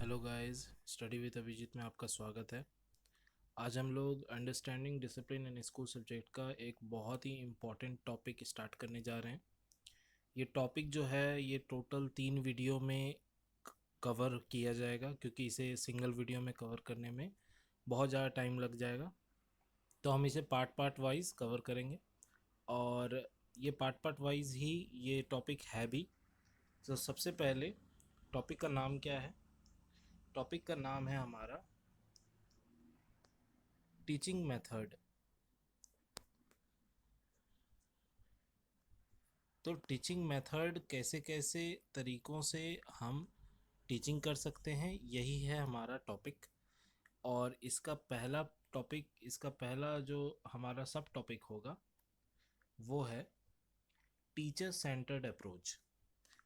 Hello guys, study with Abhijit में आपका स्वागत है। आज हम लोग understanding discipline in school subject का एक बहुत ही इम्पॉर्टेंट टॉपिक स्टार्ट करने जा रहे हैं। ये टॉपिक जो है ये टोटल 3 वीडियो में कवर किया जाएगा, क्योंकि इसे सिंगल वीडियो में कवर करने में बहुत ज़्यादा टाइम लग जाएगा। तो हम इसे पार्ट पार्ट वाइज कवर करेंगे और ये पार्ट पार्ट वाइज ही ये टॉपिक है भी। तो सबसे पहले टॉपिक का नाम क्या है? टॉपिक का नाम है हमारा टीचिंग मेथड। तो टीचिंग मेथड कैसे कैसे तरीक़ों से हम टीचिंग कर सकते हैं, यही है हमारा टॉपिक। और इसका पहला जो हमारा सब टॉपिक होगा वो है टीचर सेंटर्ड अप्रोच।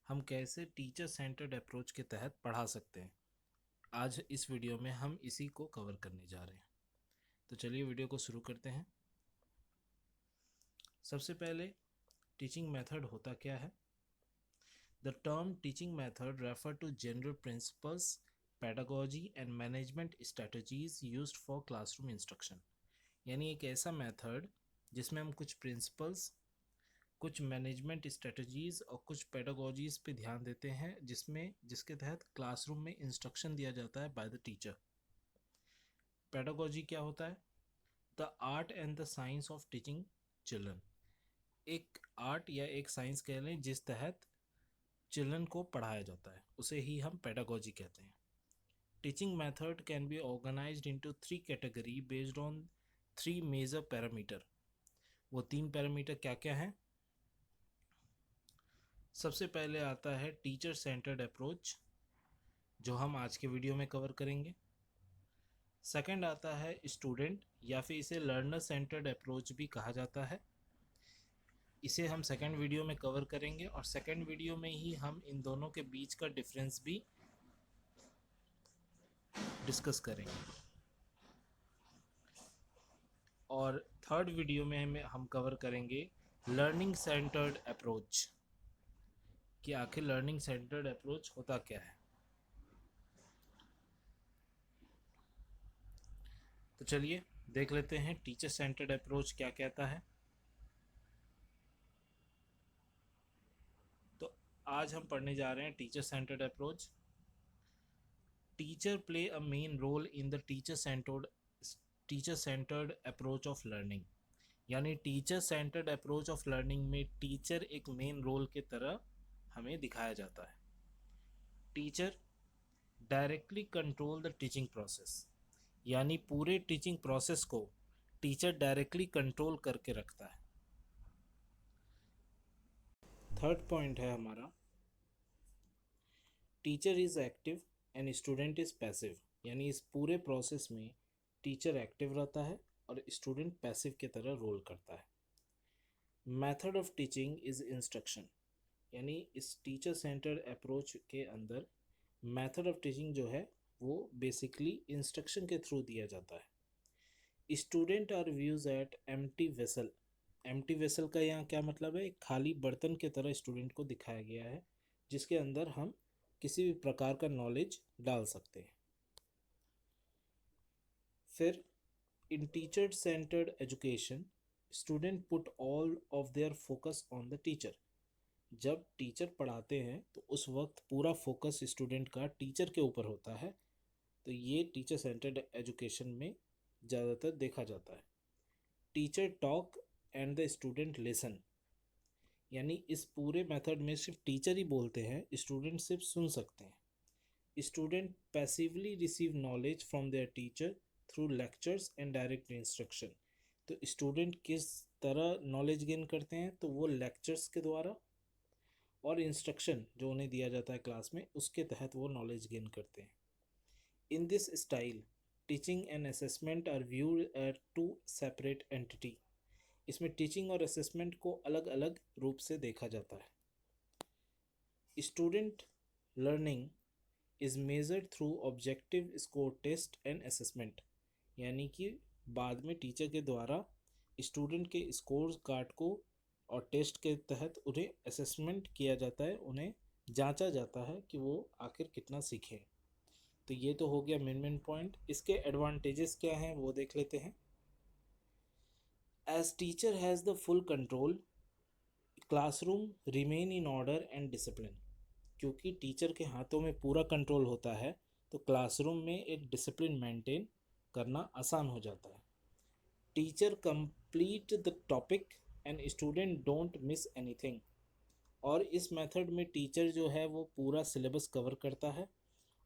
हम कैसे टीचर सेंटर्ड अप्रोच के तहत पढ़ा सकते हैं, आज इस वीडियो में हम इसी को कवर करने जा रहे हैं। तो चलिए वीडियो को शुरू करते हैं। सबसे पहले टीचिंग मेथड होता क्या है? The term teaching method refer to general principles, pedagogy and management strategies used for classroom instruction। यानी एक ऐसा मेथड जिसमें हम कुछ प्रिंसिपल्स, कुछ मैनेजमेंट स्ट्रेटजीज और कुछ पेडागोजीज पे ध्यान देते हैं, जिसके तहत क्लासरूम में इंस्ट्रक्शन दिया जाता है बाय द टीचर। पेडागोजी क्या होता है? The art and the science of teaching children. एक आर्ट या एक साइंस कह लें जिस तहत चिल्ड्रन को पढ़ाया जाता है, उसे ही हम पेडागोजी कहते हैं। Teaching method can be organised into 3 category based on 3 major parameter. वो 3 पैरामीटर क्या क्या हैं? सबसे पहले आता है टीचर सेंटर्ड अप्रोच, जो हम आज के वीडियो में कवर करेंगे। सेकंड आता है स्टूडेंट, या फिर इसे लर्नर सेंटर्ड अप्रोच भी कहा जाता है। इसे हम सेकंड वीडियो में कवर करेंगे और सेकंड वीडियो में ही हम इन दोनों के बीच का डिफरेंस भी डिस्कस करेंगे। और थर्ड वीडियो में हम कवर करेंगे लर्निंग सेंटर्ड अप्रोच, कि आखिर लर्निंग सेंटर्ड अप्रोच होता क्या है। तो चलिए देख लेते हैं टीचर सेंटर्ड अप्रोच क्या कहता है। तो आज हम पढ़ने जा रहे हैं teacher centred approach. Teacher play a main role in the teacher centred approach of learning. यानी teacher centred approach of learning में टीचर एक मेन रोल के तरह हमें दिखाया जाता है। Teacher directly control the teaching process, यानी पूरे टीचिंग प्रोसेस को टीचर डायरेक्टली कंट्रोल करके रखता है। थर्ड पॉइंट है हमारा teacher is active and student is passive. यानी इस पूरे प्रोसेस में टीचर एक्टिव रहता है और स्टूडेंट पैसिव की तरह रोल करता है। Method of teaching is instruction. यानी इस टीचर सेंटर्ड अप्रोच के अंदर मेथड ऑफ टीचिंग जो है वो बेसिकली इंस्ट्रक्शन के थ्रू दिया जाता है। Student are views at empty vessel. Empty vessel का यहाँ क्या मतलब है? एक खाली बर्तन की तरह स्टूडेंट को दिखाया गया है, जिसके अंदर हम किसी भी प्रकार का नॉलेज डाल सकते हैं। फिर in teacher centred education student put all of their focus on the teacher. जब टीचर पढ़ाते हैं तो उस वक्त पूरा फोकस स्टूडेंट का टीचर के ऊपर होता है। तो ये टीचर सेंटर्ड एजुकेशन में ज़्यादातर देखा जाता है। Teacher talk and the student listen. यानी इस पूरे मेथड में सिर्फ टीचर ही बोलते हैं, स्टूडेंट सिर्फ सुन सकते हैं। Student passively receive knowledge from there teacher through lectures and direct instruction. तो स्टूडेंट किस तरह नॉलेज गेन करते हैं? तो वो लेक्चर्स के द्वारा और इंस्ट्रक्शन जो उन्हें दिया जाता है क्लास में, उसके तहत वो नॉलेज गेन करते हैं। In this style teaching and assessment are viewed at 2 separate entity. इसमें टीचिंग और असेसमेंट को अलग अलग रूप से देखा जाता है। Student learning is measured through objective score test and assessment. यानी कि बाद में टीचर के द्वारा स्टूडेंट के स्कोर कार्ड को और टेस्ट के तहत उन्हें असेसमेंट किया जाता है, उन्हें जांचा जाता है कि वो आखिर कितना सीखे। तो ये तो हो गया मेन पॉइंट। इसके एडवांटेजेस क्या हैं वो देख लेते हैं। As teacher has the full control, classroom remain in order and discipline. क्योंकि टीचर के हाथों में पूरा कंट्रोल होता है तो क्लासरूम में एक डिसिप्लिन मेंटेन करना आसान हो जाता है। Teacher complete the topic and student don't miss anything. और इस मेथड में टीचर जो है वो पूरा सिलेबस कवर करता है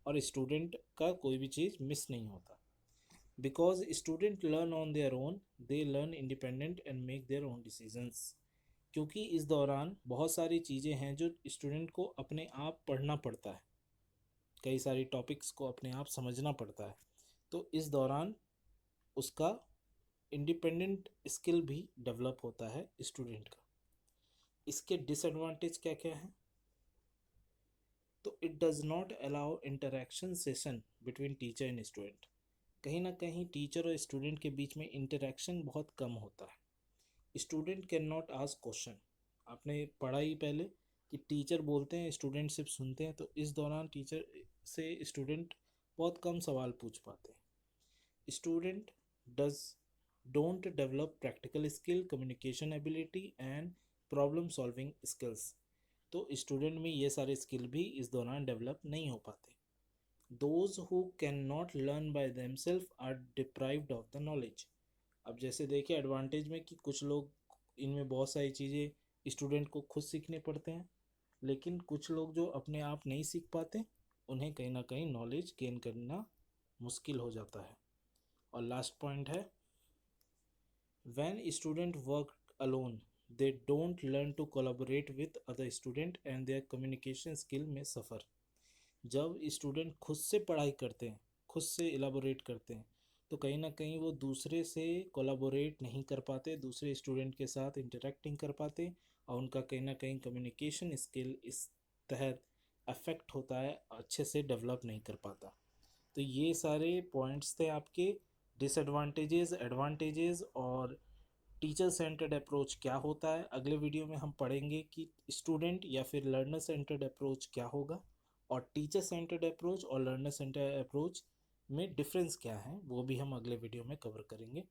और स्टूडेंट का कोई भी चीज़ मिस नहीं होता। Because student learn on their own, they learn independent and make their own decisions. क्योंकि इस दौरान बहुत सारी चीज़ें हैं जो स्टूडेंट को अपने आप पढ़ना पड़ता है, कई सारी टॉपिक्स को अपने आप समझना पड़ता है, तो इस दौरान उसका इंडिपेंडेंट स्किल भी डेवलप होता है स्टूडेंट का। इसके डिसएडवांटेज क्या क्या है? तो it does not allow interaction session between teacher and student. कहीं ना कहीं टीचर और स्टूडेंट के बीच में इंटरेक्शन बहुत कम होता है। Student can not ask question. आपने पढ़ा ही पहले कि टीचर बोलते हैं, स्टूडेंट सिर्फ सुनते हैं, तो इस दौरान टीचर से स्टूडेंट बहुत कम सवाल पूछ पाते हैं। Student does don't develop practical skill, communication ability and problem solving skills. तो स्टूडेंट में ये सारे स्किल भी इस दौरान डेवलप नहीं हो पाते। Those who can not learn by themselves are deprived of the knowledge. अब जैसे देखिए एडवांटेज में कि कुछ लोग, इनमें बहुत सारी चीज़ें स्टूडेंट को खुद सीखने पड़ते हैं, लेकिन कुछ लोग जो अपने आप नहीं सीख पाते उन्हें कहीं ना कहीं नॉलेज गेन करना मुश्किल हो जाता है। और लास्ट पॉइंट है, when student work alone they don't learn to collaborate with other student and their communication skill में सफ़र। जब स्टूडेंट खुद से पढ़ाई करते हैं, खुद से इलाबोरेट करते हैं, तो कहीं ना कहीं वो दूसरे से कोलैबोरेट नहीं कर पाते, दूसरे स्टूडेंट के साथ इंटरेक्ट नहीं कर पाते, और उनका कहीं ना कहीं कम्युनिकेशन स्किल इस तहत अफेक्ट होता है, अच्छे से डेवलप नहीं कर पाता। तो ये सारे पॉइंट्स थे आपके डिसएडवांटेजेस, एडवांटेजेस और टीचर सेंटर्ड अप्रोच क्या होता है। अगले वीडियो में हम पढ़ेंगे कि स्टूडेंट या फिर लर्नर सेंटर्ड अप्रोच क्या होगा, और टीचर सेंटर्ड अप्रोच और लर्नर सेंटर्ड अप्रोच में डिफरेंस क्या है वो भी हम अगले वीडियो में कवर करेंगे।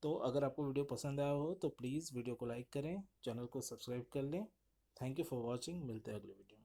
तो अगर आपको वीडियो पसंद आया हो तो प्लीज़ वीडियो को लाइक करें, चैनल को सब्सक्राइब कर लें। थैंक यू फॉर वॉचिंग, मिलते हैं अगले वीडियो।